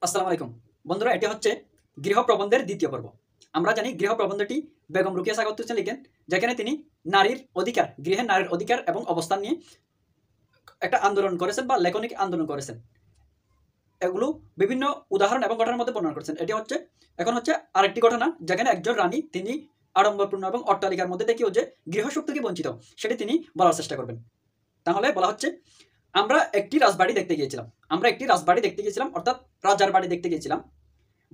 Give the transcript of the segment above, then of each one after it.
আসসালামু আলাইকুম বন্ধুরা, এটি হচ্ছে গৃহ প্রবন্ধের দ্বিতীয় পর্ব। আমরা জানি গৃহ প্রবন্ধটি বেগম রোকেয়া সাখাওয়াত হোসেন লিখেন, যেখানে তিনি নারীর অধিকার, গৃহের নারীর অধিকার এবং অবস্থান নিয়ে একটা আন্দোলন করেছেন বা লেখনিক আন্দোলন করেছেন। এগুলো বিভিন্ন উদাহরণ এবং ঘটনার মধ্যে বর্ণনা করেছেন। এটি হচ্ছে এখন হচ্ছে আরেকটি ঘটনা, যেখানে একজন রানী তিনি আড়ম্বরপূর্ণ এবং অট্টালিকার মধ্যে থেকেও যে গৃহসুখ থেকে বঞ্চিত, সেটি তিনি বলার চেষ্টা করবেন। তাহলে বলা হচ্ছে, আমরা একটি রাজবাড়ি দেখতে গিয়েছিলাম, অর্থাৎ রাজার বাড়ি দেখতে গিয়েছিলাম।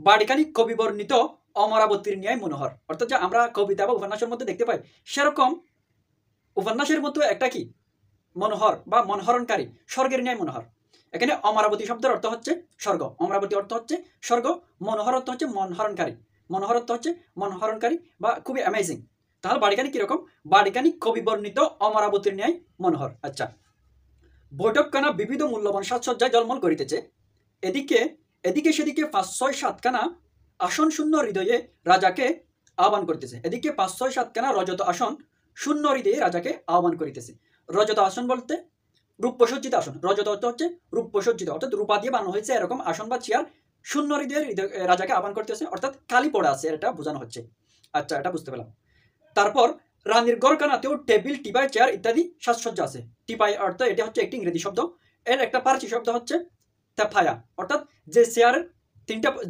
বাড়িখানি কবিবর্ণিত অমরাবতীর ন্যায় মনোহর, অর্থাৎ যে আমরা কবিতা বা উপন্যাসের মধ্যে দেখতে পাই, সেরকম উপন্যাসের মতো একটা কি মনোহর বা মনোহরণকারী, স্বর্গের ন্যায় মনোহর। এখানে অমরাবতী শব্দের অর্থ হচ্ছে স্বর্গ, অমরাবতী অর্থ হচ্ছে স্বর্গ, মনোহর অর্থ হচ্ছে মনোহরণকারী, মনোহর অর্থ হচ্ছে মনোহরণকারী বা খুবই অ্যামেজিং। তাহলে বাড়িখানি কিরকম? বাড়িখানি কবিবর্ণিত অমরাবতীর ন্যায় মনোহর। আচ্ছা, বৈঠকখানা বিবিধ মূল্যবান সাজসজ্জায় জলমল করিতেছে। এদিকে এদিকে সেদিকে ৫-৬-৭খানা আসন শূন্য হৃদয়ে রাজাকে আহ্বান করিতেছে। এদিকে ৫-৬-৭খানা রজত আসন শূন্য হৃদয়ে রাজাকে আহ্বান করিতেছে। রজত আসন বলতে রূপসজ্জিত আসন, রজত অর্থ হচ্ছে রূপসজ্জিত, অর্থাৎ রূপা দিয়ে বানানো হয়েছে এরকম আসন বা চেয়ার শূন্য হৃদয়ে রাজাকে আহ্বান করতেছে, অর্থাৎ খালি পড়া আছে, এটা বোঝানো হচ্ছে। আচ্ছা, এটা বুঝতে পেলাম। তারপর রানীর গড়খানাতেও টেবিল, টিপাই, চেয়ার ইত্যাদি সাজসজ্জা আছে। টিপাই অর্থ এটা হচ্ছে একটি ইংরেজি শব্দ, এর একটা পার্সি শব্দ হচ্ছে তেফায়া, অর্থাৎ যে চেয়ারের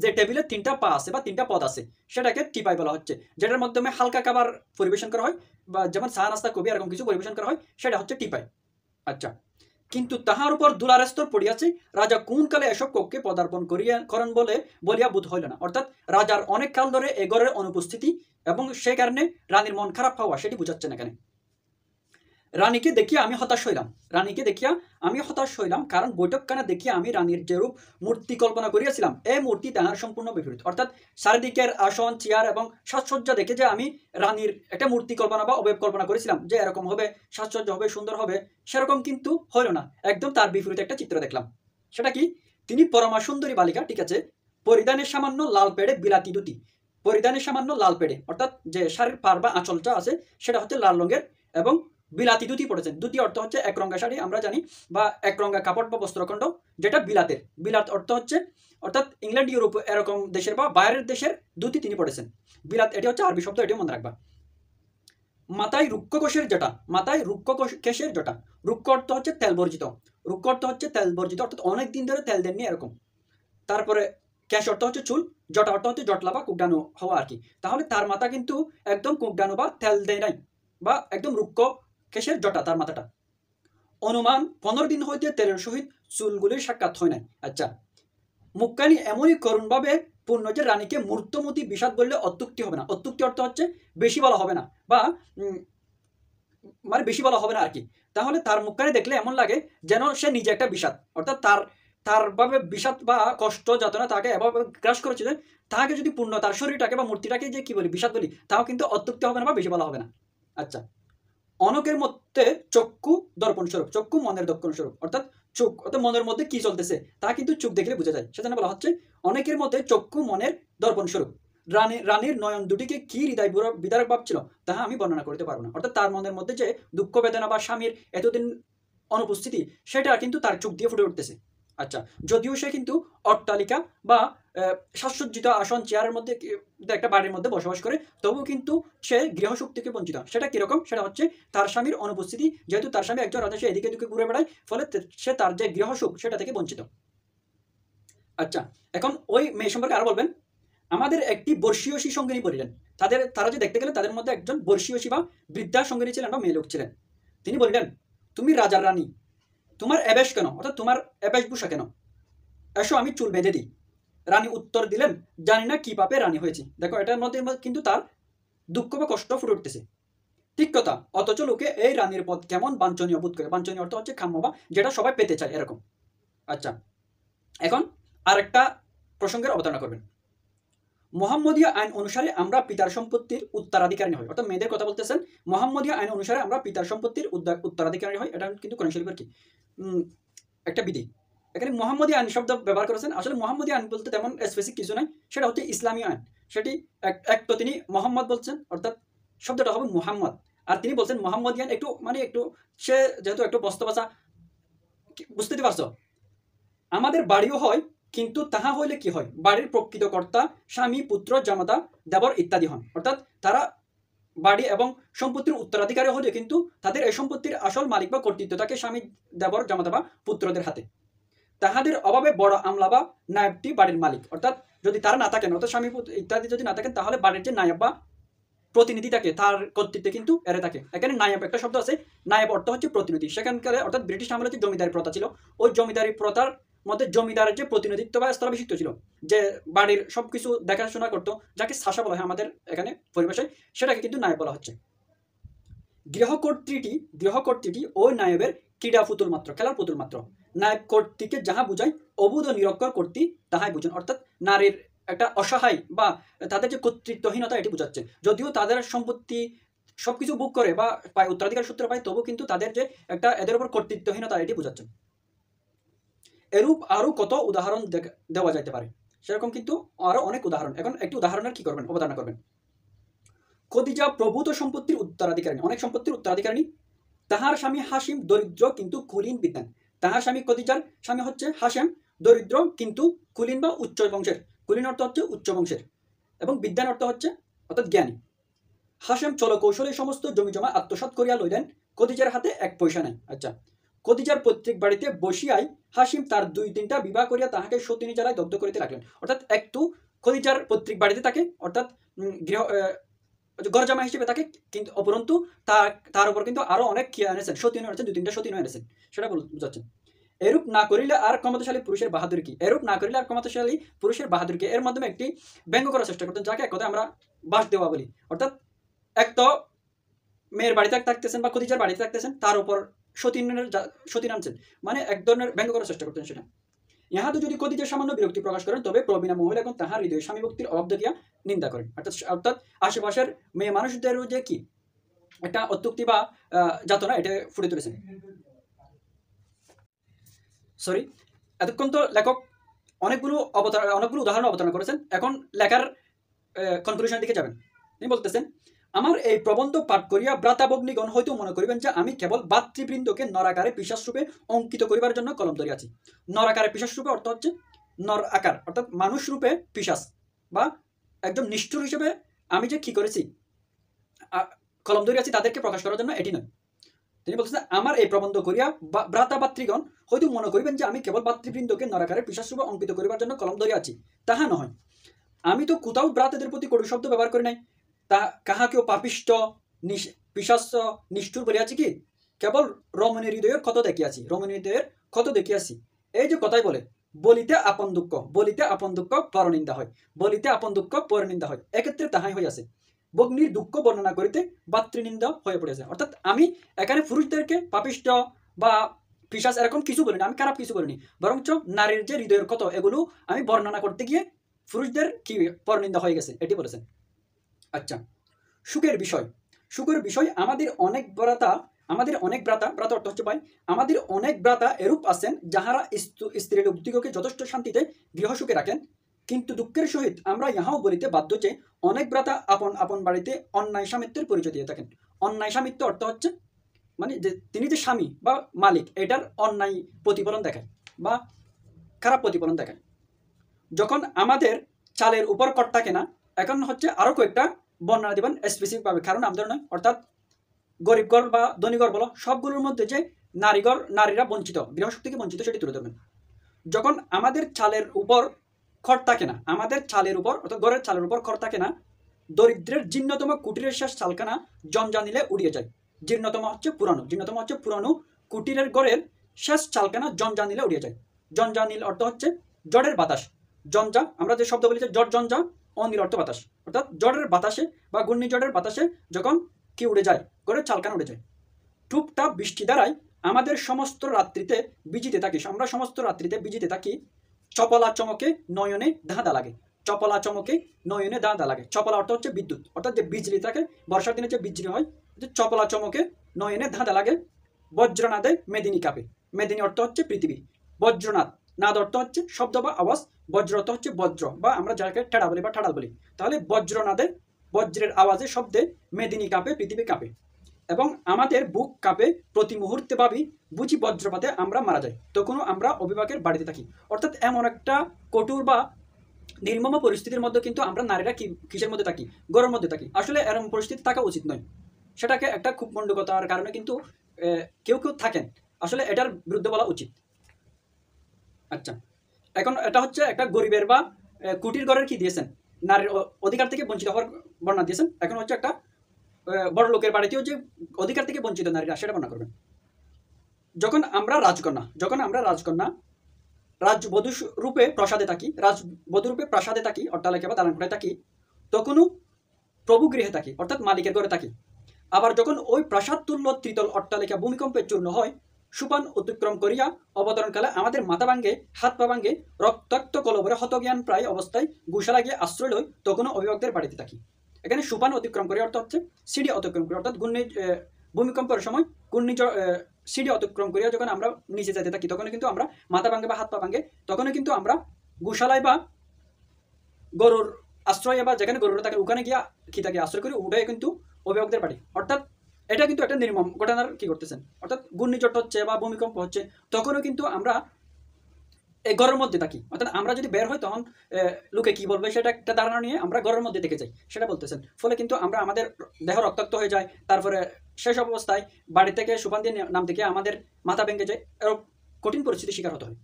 যে টেবিলের তিনটা পা আছে বা তিনটা পদ আছে, সেটাকে টিপাই বলা হচ্ছে। যেটার মাধ্যমে হালকা খাবার পরিবেশন করা হয়, বা যেমন চা নাস্তা কবি এরকম কিছু পরিবেশন করা হয়, সেটা হচ্ছে টিপাই। আচ্ছা, কিন্তু তাহার উপর দুলার স্তর পড়িয়াছে, রাজা কোন কালে এসব কক্ষে পদার্পণ করেন বলিয়া বোধ হইল না। অর্থাৎ রাজার অনেক কাল ধরে এ ঘরের অনুপস্থিতি এবং সে কারণে রানীর মন খারাপ হওয়া, সেটি বুঝাচ্ছেন এখানে। রানীকে দেখিয়া আমি হতাশ হইলাম, কারণ বৈঠকখানা দেখিয়া আমি রানীর যেরূপ মূর্তি কল্পনা করিয়াছিলাম, এই মূর্তি তাহার সম্পূর্ণ বিপরীত। অর্থাৎ চারিদিকের আসন, চেয়ার এবং সাজসজ্জা দেখে যে আমি রানীর একটা মূর্তি কল্পনা বা অবয়ব কল্পনা করেছিলাম যে এরকম হবে, সাজসজ্জা হবে, সুন্দর হবে, সেরকম কিন্তু হইল না। একদম তার বিপরীত একটা চিত্র দেখলাম। সেটা কি? তিনি পরমা সুন্দরী বালিকা, ঠিক আছে, পরিধানের সামান্য লাল পেড়ে বিলাতি দুটি, পরিধানের সামান্য লাল পেড়ে অর্থাৎ যে শাড়ির পার বা আঁচলটা আছে সেটা হচ্ছে লাল রঙের, এবং বিলাতি ধুতি পড়েছেন। ধুতি অর্থ হচ্ছে একরঙা শাড়ি আমরা জানি, বা একরঙা কাপড় বা বস্ত্রখণ্ড, যেটা বিলাতের। বিলাত অর্থ হচ্ছে অর্থাৎ ইংল্যান্ড, ইউরোপ এরকম দেশের বা বাইরের দেশের ধুতি তিনি পড়েছেন। বিলাত এটি হচ্ছে আরবি শব্দ, এটিও মনে রাখবা। মাথায় রুক্ষকেশের জটা, রুক্ষ অর্থ হচ্ছে তেল বর্জিত, অর্থাৎ অনেক দিন ধরে তেল দেননি এরকম। তারপরে কেশ অর্থ হচ্ছে চুল, জটা অর্থ হচ্ছে জটলা বা কুকডানো হওয়া আর কি। তাহলে তার মাথা কিন্তু একদম কুকডানো বা তেল দেয় নাই, বা একদম রুক্ষ কেশের জটা তার মাথাটা। অনুমান 15 দিন হইতে তেলের সহিত চুলগুলির সাক্ষাৎ হয় নাই। আচ্ছা, মুখখানি এমনই করুণভাবে পূর্ণ যে রানীকে মূর্তমতি বিষাদ বললে অত্যুক্তি হবে না। অত্যুক্তি অর্থ হচ্ছে বেশি বলা হবে না, বা মানে বেশি বলা হবে না আর কি। তাহলে তার মুখখানি দেখলে এমন লাগে যেন সে নিজে একটা বিষাদ, অর্থাৎ তার ভাবে বিষাদ বা কষ্ট যাতনা তাকে এভাবে গ্রাস করেছে যে তাকে যদি পূর্ণ তার শরীরটাকে বা মূর্তিটাকে যে কি বলি বিষাদ বলি, তাও কিন্তু অত্যুক্তি হবে না বা বেশি বলা হবে না। আচ্ছা, অনকের মধ্যে চক্ষু দর্পণ স্বরূপ, চক্ষু মনের দর্পণ স্বরূপ, অর্থাৎ চোখ অর্থাৎ মনের মধ্যে কি চলতেছে তা কিন্তু চোখ দেখলে বোঝা যায়। সেজন্য বলা হচ্ছে অনেকের মধ্যে চক্ষু মনের দর্পণ স্বরূপ। রানীর নয়ন দুটিকে কি হৃদয় বিদারক ভাব ছিল, তাহা আমি বর্ণনা করতে পারবো না। অর্থাৎ তার মনের মধ্যে যে দুঃখ বেদনা বা স্বামীর এতদিন অনুপস্থিতি, সেটা কিন্তু তার চোখ দিয়ে ফুটে উঠতেছে। আচ্ছা, যদিও সে কিন্তু অট্টালিকা বা সাজসজ্জিত আসন চেয়ারের মধ্যে একটা বাড়ির মধ্যে বসবাস করে, তবুও কিন্তু সে গৃহসুখ থেকে বঞ্চিত। সেটা কিরকম? সেটা হচ্ছে তার স্বামীর অনুপস্থিতি, যেহেতু তার স্বামী একজন রাজা, সে এদিকে দিকে ঘুরে বেড়ায়, ফলে সে তার যে গৃহসুখ সেটা থেকে বঞ্চিত। আচ্ছা, এখন ওই মেয়ে সম্পর্কে আরো বলবেন, আমাদের একটি বর্ষীয়সী সঙ্গিনী বলিলেন। তারা যে দেখতে গেলেন তাদের মধ্যে একজন বর্ষীয়সী বা বৃদ্ধা সঙ্গিনী ছিলেন বা মেয়ে লোক ছিলেন। তিনি বলিলেন, তুমি রাজার রানী, তোমার অ্যাবেশ কেন, অর্থাৎ তোমার অ্যাবেশভূষা কেন? এসো আমি চুল বেঁধে দিই। রানী উত্তর দিলেন, জানি না কি পাপে রানী হয়েছি। দেখো, এটার মধ্যে কিন্তু তার দুঃখ বা কষ্ট ফুটে উঠতেছে। ঠিক কথা, অথচ লোকে এই রানীর পদ কেমন বাঞ্ছনীয় বোধ করে। বাঞ্ছনীয় অর্থ হচ্ছে কাম্য বা যেটা সবাই পেতে চায় এরকম। আচ্ছা, এখন আরেকটা প্রসঙ্গের অবতারণা করবেন। মোহাম্মদীয় আইন অনুসারে আমরা পিতার সম্পত্তির উত্তরাধিকারী হই, অর্থাৎ মেয়েদের কথা বলতেছেন। মোহাম্মদীয় আইন অনুসারে আমরা পিতার সম্পত্তির উত্তরাধিকারী হই, এটা কিন্তু কোরআন শরীফের কি একটা বিধি। এখানে মোহাম্মদী আইন শব্দ ব্যবহার করেছেন। আসলে মোহাম্মদী আইন বলতে তেমন স্পেসিফিক কিছু নাই, সেটা হচ্ছে ইসলামী আইন। সেটি এক তো তিনি মোহাম্মদ বলছেন, অর্থাৎ শব্দটা হবে মুহাম্মদ, আর তিনি বলছেন মোহাম্মদী আইন। একটু সে যেহেতু একটু বস্তবাচা, বুঝতে পারছো? আমাদের বাড়িও হয় কিন্তু তাহা হইলে কি হয়, বাড়ির প্রকৃত কর্তা স্বামী, পুত্র, জামাতা, দেবর ইত্যাদি হন। অর্থাৎ তারা বাড়ি এবং সম্পত্তির উত্তরাধিকারী হলে কিন্তু তাদের এই সম্পত্তির আসল মালিক বা কর্তৃত্ব থাকে স্বামী, দেবর, জামাতা বা পুত্রদের হাতে। তাহাদের অভাবে বড় আমলা বা নায়েবটি বাড়ির মালিক। অর্থাৎ যদি তারা না থাকেন, অর্থাৎ স্বামী ইত্যাদি যদি না থাকেন, তাহলে বাড়ির যে নায়েব বা প্রতিনিধি থাকে তার কর্তৃত্বে কিন্তু এরা থাকে। এখানে নায়েব একটা শব্দ আছে, নায়েব অর্থ হচ্ছে প্রতিনিধি। সেখানকার অর্থাৎ ব্রিটিশ আমলে যে জমিদারি প্রথা ছিল, ওই জমিদারি প্রথার মধ্যে জমিদারের যে প্রতিনিধিত্ব বা স্থলাভিষিক্ত ছিল, যে বাড়ির সবকিছু দেখাশোনা করতো, যাকে শাসা বলা হয় আমাদের এখানে পরিবেশে, সেটাকে কিন্তু নায়েব বলা হচ্ছে। গৃহকর্ত্রীটি ওই নায়েবের ক্রীড়া পুতুল মাত্র, খেলার পুতুল মাত্র। নায়েব কর্তৃকে যাহা বুঝায়, অবুধ ও নিরক্ষর কর্তৃ তাহাই বুঝেন। অর্থাৎ নারীর একটা অসহায় বা তাদের যে কর্তৃত্বহীনতা এটি বোঝাচ্ছে। যদিও তাদের সম্পত্তি সবকিছু বুক করে বা পায়, উত্তরাধিকার সূত্রে পায়, তবু কিন্তু তাদের যে একটা এদের উপর কর্তৃত্বহীনতা এটি বোঝাচ্ছে। এরূপ আরো কত উদাহরণ দেওয়া যাইতে পারে, সেরকম কিন্তু আরো অনেক উদাহরণ। এখন একটি উদাহরণের কি করবেন, অবতারণা করবেন। খদিজা প্রভূত সম্পত্তির উত্তরাধিকারিণী, অনেক সম্পত্তির উত্তরাধিকারিণী। তাহার স্বামী হাসিম দরিদ্র কিন্তু কুলীন বিদ্বান। তাহার স্বামী খদিজার স্বামী হচ্ছে হাসেম, দরিদ্র কিন্তু কুলীন বা উচ্চ বংশের। কুলীন অর্থ হচ্ছে উচ্চ বংশের, এবং বিদ্বান অর্থ হচ্ছে অর্থাৎ জ্ঞানী। হাসেম চল কৌশলে সমস্ত জমি জমা আত্মসাৎ করিয়া লইলেন, খদিজার হাতে এক পয়সা নাই। আচ্ছা, খদিজার পৈতৃক বাড়িতে বসিয়াই হাসিম তার 2-3টা বিবাহ করিয়া তাহাকে সতিনী জ্বালায় দগ্ধ করিতে লাগলেন। অর্থাৎ একটু খদিজার পৈতৃক বাড়িতে থাকে, অর্থাৎ গৃহ গরজামা হিসেবে থাকে, কিন্তু অপরন্তু তার উপর কিন্তু আরো অনেক কি এনেছেন, সতীন এনেছেন, 2-3টা সতীন এনেছেন, সেটা বুঝাচ্ছেন। এরূপ না করিলে আর ক্ষমতাশালী পুরুষের বাহাদুর কি, এরূপ না করিলে আর ক্ষমতাশালী পুরুষের বাহাদুর কি, এর মাধ্যমে একটি ব্যঙ্গ করার চেষ্টা করতেন, যাকে এক কথায় আমরা বাস দেওয়া বলি। অর্থাৎ এক তো মেয়ের বাড়িতে থাকতেছেন বা খদিজার বাড়িতে থাকতেছেন, তার উপর সতীন আনছেন, মানে এক ধরনের ব্যঙ্গ করার চেষ্টা করতেন সেটা। ইহাতে যদি খদিজা সামান্য বিরক্তি প্রকাশ করেন, তবে প্রবীণা মহিলা এবং তাহার হৃদয়ে স্বামী ভক্তির অভাব দেখিয়া নিন্দা করেন। অর্থাৎ আশেপাশের মেয়ে মানুষদেরও যে কি একটা অত্যুক্তি বা যাতনা এটা ফুটে তুলেছেন। সরি, এতক্ষণ তো লেখক অনেকগুলো উদাহরণ অবতারণা করেছেন। এখন লেখার কনক্লুশনের দিকে যাবেন। তিনি বলতেছেন, আমার এই প্রবন্ধ পাঠ করিয়া ভ্রাতাভগ্নিগণ হয়তো মনে করিবেন যে আমি কেবল ভাতৃবৃন্দকে নরাকারে পিশাচরূপে অঙ্কিত করিবার জন্য কলম ধরিয়াছি। নরাকারে পিশাচরূপে অর্থ হচ্ছে নর আকার, অর্থাৎ মানুষ রূপে পিশাচ বা একদম নিষ্ঠুর হিসেবে আমি যে কি করেছি কলম ধরিয়াছি তাদেরকে প্রকাশ করার জন্য, এটি নয়। তিনি বলতেছেন, আমার এই প্রবন্ধ করিয়া ভ্রাতাভাতৃগণ হয়তো মনে করিবেন যে আমি কেবল ভাতৃবৃন্দকে নরাকারে পিশাচরূপে অঙ্কিত করিবার জন্য কলম ধরিয়াছি, তাহা নয়। আমি তো কোথাও ভ্রাতাদের প্রতি কটু শব্দ ব্যবহার করি নাই, তা কাহাকেও পাপিষ্ট, পিশাচ, নিষ্ঠুর বলিয়াছি কি? কেবল রমণীর হৃদয়ের ক্ষত দেখিয়াছি, রমণীর হৃদয়ের ক্ষত দেখিয়াছি। এই যে কথাই বলে, বলিতে আপন দুঃখ পরনিন্দা হয়, বলিতে আপন দুঃখ পরনিন্দা হয়, এক্ষেত্রে তাহাই হইয়াছে। ভগ্নির দুঃখ বর্ণনা করিতে ভাতৃনিন্দা হয়ে পড়েছে। অর্থাৎ আমি এখানে পুরুষদেরকে পাপিষ্ট বা পিশাচ এরকম কিছু বলিনি, আমি খারাপ কিছু বলিনি, বরঞ্চ নারীর যে হৃদয়ের ক্ষত এগুলো আমি বর্ণনা করতে গিয়ে পুরুষদের কি পরনিন্দা হয়ে গেছে, এটি বলেছেন। আচ্ছা, সুখের বিষয় আমাদের অনেক ভ্রাতা অর্থ হচ্ছে ভাই, আমাদের অনেক ভ্রাতা এরূপ আছেন যাহারা স্ত্রীর উদ্যোগকে যথেষ্ট শান্তিতে গৃহসুখে রাখেন, কিন্তু দুঃখের সহিত আমরা ইহাও বলিতে বাধ্য যে অনেক ভ্রাতা আপন আপন বাড়িতে অন্যায় স্বামিত্বের পরিচয় দিয়ে থাকেন। অন্যায় স্বামিত্ব অর্থ হচ্ছে মানে যে তিনি যে স্বামী বা মালিক, এটার অন্যায় প্রতিফলন দেখায় বা খারাপ প্রতিফলন দেখায়। যখন আমাদের চালের উপর কর থাকে না, এখন হচ্ছে আরো কয়েকটা বর্ণনা দিবেন স্পেসিফিকভাবে, কারণ আমাদের নয়, অর্থাৎ গরিবগড় বা ধনীগড় বলো, সবগুলোর মধ্যে যে নারীরা বঞ্চিত, গৃহশক্তি থেকে বঞ্চিত, সেটি তুলে ধরবেন। যখন আমাদের চালের উপর খড় থাকে না, আমাদের চালের উপর অর্থাৎ গড়ের চালের উপর খড় থাকে না, দরিদ্রের জীর্ণতম কুটিরের শেষ চালখানা জঞ্জা নিলে উড়িয়ে যায়। জীর্ণতম হচ্ছে পুরানো কুটিরের গড়ের শেষ চালখানা জঞ্জা নিলে উড়িয়ে যায়। জঞ্জা নীল অর্থ হচ্ছে জড়ের বাতাস। জঞ্জা আমরা যে শব্দ বলি যে জড় জঞ্জা, অনিল অর্থ বাতাস, অর্থাৎ জড়ের বাতাসে বা ঘূর্ণিঝড়ের বাতাসে যখন কি উড়ে যায়, গড়ের চালখানা উড়ে যায়। টুপটাপ বৃষ্টি দ্বারাই আমাদের সমস্ত রাত্রিতে বিজিতে থাকি, আমরা সমস্ত রাত্রিতে বিজিতে থাকি। চপলা চমকে নয়নে ধাঁধা লাগে, চপলা চমকে নয়নে ধাঁধা লাগে। চপলা অর্থ হচ্ছে বিদ্যুৎ, অর্থাৎ যে বিজলি থাকে, বর্ষার দিনে যে বিজলি হয়, যে চপলা চমকে নয়নে ধাঁধা লাগে। বজ্রনাদে মেদিনী কাঁপে, মেদিনী অর্থ হচ্ছে পৃথিবী, বজ্রনাদ, নাদ অর্থ হচ্ছে শব্দ বা আওয়াজ, বজ্র অর্থ হচ্ছে বজ্র বা আমরা যাকে ঠেড়া বলি বা ঠাড়াল বলি। তাহলে বজ্রনাদে, বজ্রের আওয়াজে শব্দে মেদিনী কাঁপে, পৃথিবী কাঁপে। এবং আমাদের বুক কাঁপে প্রতি মুহূর্তে ভাবি বুঝি বজ্রপাতে আমরা মারা যাই, তখনও আমরা অভিভাবকের বাড়িতে থাকি। অর্থাৎ এমন একটা কঠোর বা নির্মম পরিস্থিতির মধ্যে কিন্তু আমরা নারীরা কিসের মধ্যে থাকি, গড়ের মধ্যে থাকি। আসলে এরকম পরিস্থিতি থাকা উচিত নয়, সেটাকে একটা খুব মণ্ডকতার কারণে কিন্তু কেউ কেউ থাকেন, আসলে এটার বিরুদ্ধে বলা উচিত। আচ্ছা, এখন এটা হচ্ছে একটা গরিবের বা কুটির ঘরের কি দিয়েছেন, নারীর অধিকার থেকে বঞ্চিত হওয়ার বর্ণনা দিয়েছেন। এখন হচ্ছে একটা বড় লোকের বাড়িতেও যে অধিকার থেকে বঞ্চিত নারীরা, সেটা বর্ণনা করবেন। যখন আমরা রাজকন্যা রাজবধূ রূপে প্রাসাদে থাকি, অট্টালিকা বা দালান কোঠায় থাকি, তখনও প্রভু গৃহে থাকি, অর্থাৎ মালিকের ঘরে থাকি। আবার যখন ওই প্রাসাদ তুল্য ত্রিতল অট্টালিকা ভূমিকম্পে চূর্ণ হয়, সোপান অতিক্রম করিয়া অবতরণকালে আমাদের মাথা ভাঙ্গে, হাত পা ভাঙ্গে, রক্তাক্ত কলবরে হতজ্ঞান প্রায় অবস্থায় গোশালা গিয়ে আশ্রয় লই, তখনও অভিভাবকদের বাড়িতে থাকি। এখানে সোপান অতিক্রম করিয়া অর্থ হচ্ছে সিঁড়ি অতিক্রম করি, অর্থাৎ ভূমিকম্পের সময় ঘূর্ণিঝড় সিঁড়ি অতিক্রম করিয়া যখন আমরা নিচে যেতে থাকি, তখন কিন্তু আমরা মাথা ভাঙ্গে বা হাত পা ভাঙ্গে, তখনও কিন্তু আমরা গোশালায় বা গরুর আশ্রয় বা যেখানে গরুরা থাকে ওখানে গিয়া কি থাকে আশ্রয় করি, ওটাই কিন্তু অভিভাবকদের বাড়ি। অর্থাৎ এটা কিন্তু একটা নির্মম ঘটনার কি করতেছেন, অর্থাৎ ঘূর্ণিঝড় হচ্ছে বা ভূমিকম্প হচ্ছে, তখনও কিন্তু আমরা এই ঘরের মধ্যে থাকি। অর্থাৎ আমরা যদি বের হই তখন লোকে কি বলবে সেটা একটা ধারণা নিয়ে আমরা ঘরের মধ্যে থেকে যাই, সেটা বলতেছেন। ফলে কিন্তু আমরা আমাদের দেহ রক্তাক্ত হয়ে যায়, তারপরে শেষ অবস্থায় বাড়ি থেকে সুপান দিয়ে নাম থেকে আমাদের মাথা ভেঙে যায়, এরকম কঠিন পরিস্থিতির শিকার হতে হয়।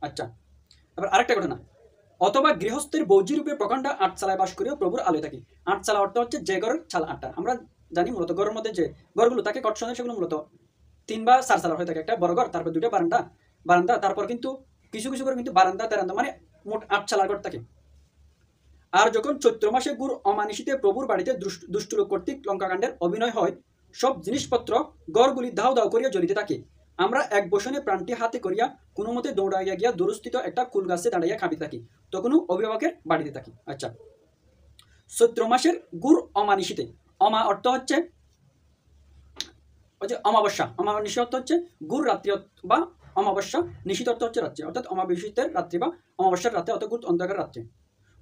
আচ্ছা, এবার আরেকটা ঘটনা। অথবা গৃহস্থের বৌজি রূপে প্রকাণ্ড আটচালায় বাস করেও প্রভুর আলোয় থাকি। আটচালা অর্থ হচ্ছে যে ঘরের চালা আটটা। আমরা জানি মূলত ঘরের মধ্যে যে ঘরগুলো থাকে কটসনে, সেগুলো মূলত 3 বা 4 চালা হয়ে থাকে। একটা বড় ঘর, তারপর 2টা বারান্দা, তারপর কিন্তু কিছু কিছু করে কিন্তু বারান্দা তেরান্দা, মানে মোট 8 চালার ঘর থাকে। আর যখন চৈত্র মাসে গুড় অমানিশিতে প্রভুর বাড়িতে দুষ্ট লোক কর্তৃক লঙ্কাকাণ্ডের অভিনয় হয়, সব জিনিসপত্র গড়গুলি ধাও ধাও করিয়া জ্বলিতে থাকে। আমরা এক বসনে প্রাণটি হাতে করিয়া কোনো মতে দৌড়াইয়া গিয়া দূরস্থিত একটা কুল গাছে দাঁড়াইয়া খাবি থাকি, তখনও অভিভাবকের বাড়িতে থাকি। আচ্ছা, চৈত্র মাসের গুড় অমানিশিতে, অমা অর্থ হচ্ছে ওই যে অমাবস্যা, অমানিশি অর্থ হচ্ছে গুড় রাত্রি বা অমাবস্যা, নিশিত অর্থ হচ্ছে রাত্রি, অর্থাৎ অমাবস্যার রাত্রি বা অমাবস্যার রাতে, অর্থাৎ গুড় অন্ধকার রাত্রে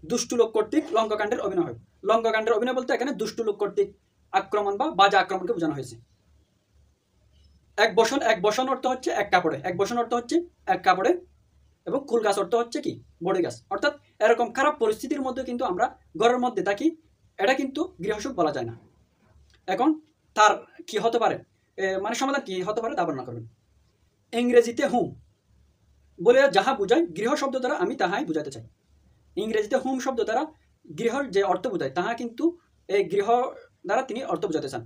দুষ্টু লোক কর্তৃক লঙ্কাকাণ্ডের অভিনয় হয়। লঙ্কাকাণ্ডের অভিনয় বলতে এখানে দুষ্টু লোক কর্তৃক আক্রমণ বা বাজে আক্রমণকে বোঝানো হয়েছে। এক বসন অর্থ হচ্ছে এক কাপড়ে, এক বসন অর্থ হচ্ছে এক কাপড়ে, এবং কুল গাছ অর্থ হচ্ছে কি বড়ি গাছ। অর্থাৎ এরকম খারাপ পরিস্থিতির মধ্যে কিন্তু আমরা ঘরের মধ্যে থাকি, এটা কিন্তু গৃহসুখ বলা যায় না। এখন তার কি হতে পারে, মানে সমাধান কি হতে পারে তা বর্ণনা করবেন। ইংরেজিতে হুম বলে যাহা বুঝায়, গৃহ শব্দ দ্বারা আমি তাহাই বুঝাতে চাই। ইংরেজিতে হোম শব্দ দ্বারা গৃহর যে অর্থ বোঝায়, তাহা কিন্তু এই গৃহ দ্বারা তিনি অর্থ বোঝাতে চান।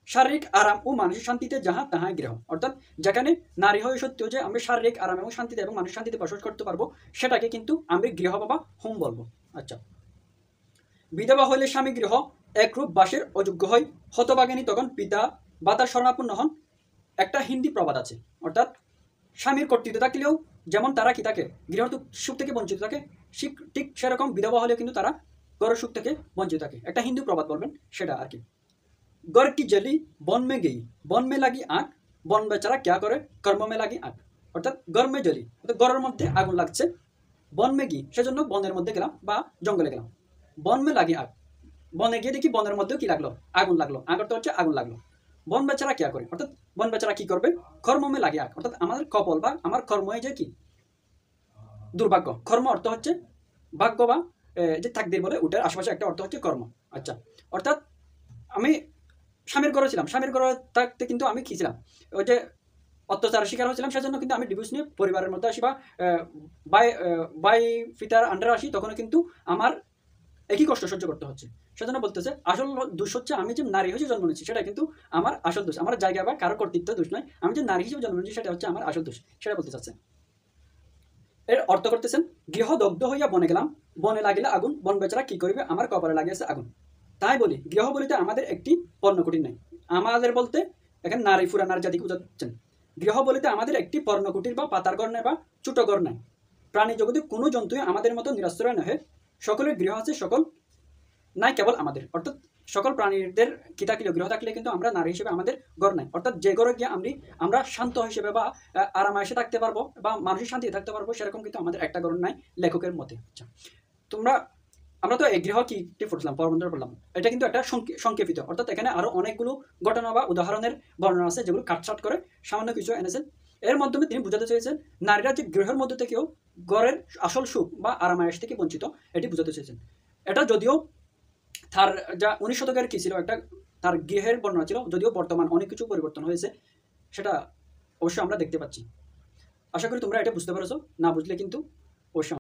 শারীরিক আরাম ও মানসিক শান্তিতে যাহা তাহাই গৃহ, অর্থাৎ যেখানে নারী হয়ে সত্যিও যে আমি শারীরিক আরাম এবং শান্তিতে এবং মানসিক শান্তিতে বসবাস করতে পারবো, সেটাকে কিন্তু আমি গৃহ বা হোম বলবো। আচ্ছা, বিধবা হইলে স্বামী গৃহ একরূপ বাসের অযোগ্য হয়, হতভাগিনী তখন পিতা বা তার শরণাপন্ন হন। একটা হিন্দি প্রবাদ আছে, অর্থাৎ স্বামীর কর্তৃত্ব থাকলেও যেমন তারা কি থাকে গৃহ সুখ থেকে বঞ্চিত থাকে, ঠিক সেরকম বিধবা হলেও কিন্তু তারা গড়ের সুখ থেকে বঞ্চিত থাকে। একটা হিন্দু প্রবাদ বলবেন সেটা আর কি। গড় কি জলি বন মে গেই, বন মে লাগি আঁক, বন বেচারা ক্যা করে কর্ম মে লাগি আঁক। অর্থাৎ গরমে জলি, অর্থাৎ গড়ের মধ্যে আগুন লাগছে, বন মে গি সেজন্য বনের মধ্যে গেলাম বা জঙ্গলে গেলাম, বন মে লাগি আঁক, বনে গিয়ে দেখি বনের মধ্যেও কি লাগলো, আগুন লাগলো। আগ অর্থ হচ্ছে আগুন লাগলো। বন বেচারা ক্যা করে, অর্থাৎ বন বেচারা কি করবে, কর্মমে লাগে আগ, অর্থাৎ আমাদের কপাল বা আমার কর্মই যে কি দুর্ভাগ্য। কর্ম অর্থ হচ্ছে ভাগ্য বা যে তাকদীর বলে, ওটার আশেপাশে একটা অর্থ হচ্ছে কর্ম। আচ্ছা, অর্থাৎ আমি স্বামীর ঘরে ছিলাম, স্বামীর ঘরে থাকতে কিন্তু আমি কি ছিলাম, ওই যে অত্যাচারের শিকার হয়েছিলাম, সেজন্য কিন্তু আমি ডিভোর্স নিয়ে পরিবারের মধ্যে আসি বা বাই ফিটার আন্ডার আসি, তখনও কিন্তু আমার একই কষ্ট সহ্য করতে হচ্ছে। সেজন্য বলতেছে আসল দোষ হচ্ছে আমি যে নারী হিসেবে জন্ম নিচ্ছি, সেটা কিন্তু আমার আসল দোষ, আমার জায়গা বা কারো কর্তৃত্ব দোষ নয়, আমি যে নারী হিসেবে জন্ম নিচ্ছি সেটা হচ্ছে আমার আসল দোষ, সেটা বলতে চাচ্ছে। এর অর্থ করতেছেন, গৃহ দগ্ধ হইয়া বনে গেলাম, বনে লাগিলে আগুন, বন বেচারা কি করিবে আমার কপালে লাগিয়েছে আগুন। তাই বলি গৃহ বলিতে আমাদের একটি পর্ণকুটির নাই। আমাদের বলতে এখানে নারী ফুরা নারী জাতিকে বোঝাচ্ছেন। গৃহ বলিতে আমাদের একটি পর্ণকুটির বা পাতার ঘর নাই বা ছোট ঘর নাই। প্রাণী জগতে কোনো জন্তুই আমাদের মতো নিরাশ্রয় নহে, সকলের গৃহ আছে, সকল নাই কেবল আমাদের। অর্থাৎ সকল প্রাণীদের কি থাকলেও গৃহ থাকলে কিন্তু আমরা নারী হিসেবে আমাদের ঘর নাই। অর্থাৎ যে ঘরে গিয়ে আমরা শান্ত হিসেবে বা আরামায়েশে থাকতে পারবো বা মানসিক শান্তি থাকতে পারবো, সেরকম কিন্তু আমাদের একটা ঘর নাই লেখকের মতে। আচ্ছা, তোমরা আমরা তো এই গৃহ কি পড়ছিলাম, পরবন্ধর পড়লাম, এটা কিন্তু একটা সংক্ষেপিত, অর্থাৎ এখানে আরো অনেকগুলো ঘটনা বা উদাহরণের বর্ণনা আছে যেগুলো কাটছাট করে সামান্য কিছু এনেছেন। এর মাধ্যমে তিনি বোঝাতে চেয়েছেন নারীরা যে গৃহের মধ্যে থেকেও ঘরের আসল সুখ বা আরামায়েশ থেকে বঞ্চিত, এটি বোঝাতে চেয়েছেন। এটা যদিও তার যা 19 শতকের কি ছিল, একটা তার গৃহের বর্ণনা ছিল, যদিও বর্তমান অনেক কিছু পরিবর্তন হয়েছে, সেটা অবশ্যই আমরা দেখতে পাচ্ছি। আশা করি তোমরা এটা বুঝতে পেরেছো, না বুঝলে কিন্তু অবশ্যই